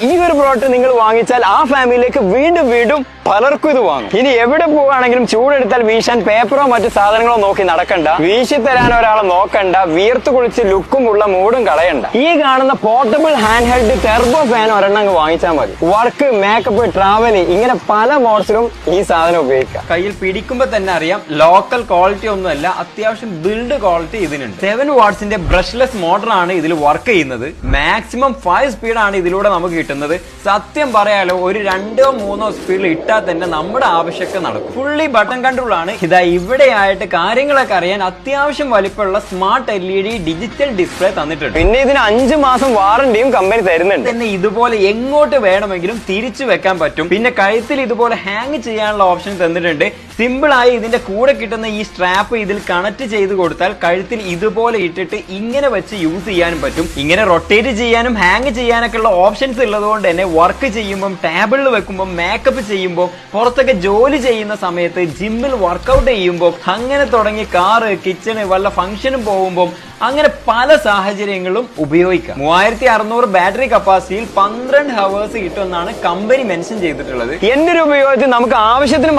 ഈ ഒരു പ്രോഡക്റ്റ് നിങ്ങൾ വാങ്ങിച്ചാൽ ആ ഫാമിലിയിലേക്ക് വീണ്ടും വീണ്ടും പലർക്കും ഇത് വാങ്ങും. ഇനി എവിടെ പോവുകയാണെങ്കിലും ചൂടെടുത്താൽ വീശാൻ പേപ്പറോ മറ്റു സാധനങ്ങളോ നോക്കി നടക്കണ്ട, വീശി തരാൻ ഒരാളെ നോക്കണ്ട, വീർത്ത് കുളിച്ച് ലുക്കും ഉള്ള മൂടും കളയണ്ട. ഈ കാണുന്ന portable hand held Turbo fan ഒരെണ്ണം വാങ്ങിച്ചാൽ മതി. വർക്ക്, മേക്കപ്പ്, ട്രാവല് ഇങ്ങനെ പല മോഡ്സിലും ഈ സാധനം ഉപയോഗിക്കാം. കയ്യിൽ പിടിക്കുമ്പോൾ തന്നെ അറിയാം ലോക്കൽ ക്വാളിറ്റി ഒന്നുമല്ല, അത്യാവശ്യം ബിൽഡ് ക്വാളിറ്റി ഇതിനുണ്ട്. 7 വാട്ട്സിന്റെ ബ്രഷ്ലെസ് മോട്ടറാണ് ഇതിൽ വർക്ക് ചെയ്യുന്നത്. മാക്സിമം 5 സ്പീഡാണ് ഇതിലൂടെ നമുക്ക് കിട്ടുന്നത്. സത്യം പറയാലോ, ഒരു 2-3 സ്പീഡിൽ ഇട്ടാൽ തന്നെ നമ്മുടെ ആവശ്യമൊക്കെ നടക്കും. ഫുള്ളി ബട്ടൺ കൺട്രോൾ ആണ്. ഇതാ ഇവിടെയായിട്ട് കാര്യങ്ങളൊക്കെ അറിയാൻ അത്യാവശ്യം വലിപ്പമുള്ള സ്മാർട്ട് LED ഡിജിറ്റൽ ഡിസ്പ്ലേ തന്നിട്ടുണ്ട്. പിന്നെ ഇതിന് 5 മാസം വാറന്റിയും കമ്പനി തരുന്നുണ്ട്. തന്നെ ഇതുപോലെ എങ്ങോട്ട് വേണമെങ്കിലും തിരിച്ചു വെക്കാൻ പറ്റും. പിന്നെ കഴുത്തിൽ ഇതുപോലെ ഹാങ് ചെയ്യാനുള്ള ഓപ്ഷൻ തന്നിട്ടുണ്ട്. സിമ്പിൾ ആയി ഇതിന്റെ കൂടെ കിട്ടുന്ന ഈ സ്ട്രാപ്പ് ഇതിൽ കണക്ട് ചെയ്ത് കൊടുത്താൽ കഴുത്തിൽ ഇതുപോലെ ഇട്ടിട്ട് ഇങ്ങനെ വെച്ച് യൂസ് ചെയ്യാനും പറ്റും. ഇങ്ങനെ റൊട്ടേറ്റ് ചെയ്യാനും ഹാങ് ചെയ്യാനൊക്കെ ഉള്ള ഓപ്ഷൻസ് ഉള്ളതുകൊണ്ട് തന്നെ വർക്ക് ചെയ്യുമ്പോൾ, ടേബിളിൽ വെക്കുമ്പോൾ, മേക്കപ്പ് ചെയ്യുമ്പോൾ, പുറത്തൊക്കെ ജോലി ചെയ്യുന്ന സമയത്ത്, ജിമ്മിൽ വർക്കൗട്ട് ചെയ്യുമ്പോൾ, അങ്ങനെ തുടങ്ങി കാറ്, കിച്ചണ്, വല്ല ഫംഗ്ഷനും പോകുമ്പോൾ അങ്ങനെ പല സാഹചര്യങ്ങളും ഉപയോഗിക്കാം. 3600 ബാറ്ററി കപ്പാസിറ്റിയിൽ 12 ഹവേഴ്സ് കിട്ടുമെന്നാണ് കമ്പനി മെൻഷൻ ചെയ്തിട്ടുള്ളത്. എന്റെ ഒരു ഉപയോഗത്തിൽ നമുക്ക് ആവശ്യത്തിനും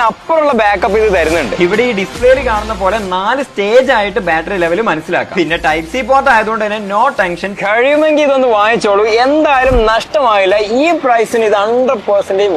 അപ്പുറമുള്ള ബാക്കപ്പ് ഇത് തരുന്നുണ്ട്. ഇവിടെ ഈ ഡിസ്പ്ലേയിൽ കാണുന്ന പോലെ 4 സ്റ്റേജ് ആയിട്ട് ബാറ്ററി ലെവൽ മനസ്സിലാക്കാം. പിന്നെ ടൈപ്പ് സി പോർട്ട് ആയതുകൊണ്ട് തന്നെ നോ ടെൻഷൻ. കഴിയുമെങ്കിൽ ഇതൊന്ന് വാങ്ങിച്ചോളൂ, എന്തായാലും നഷ്ടമായില്ല. ഈ പ്രൈസിന് ഇത് 100%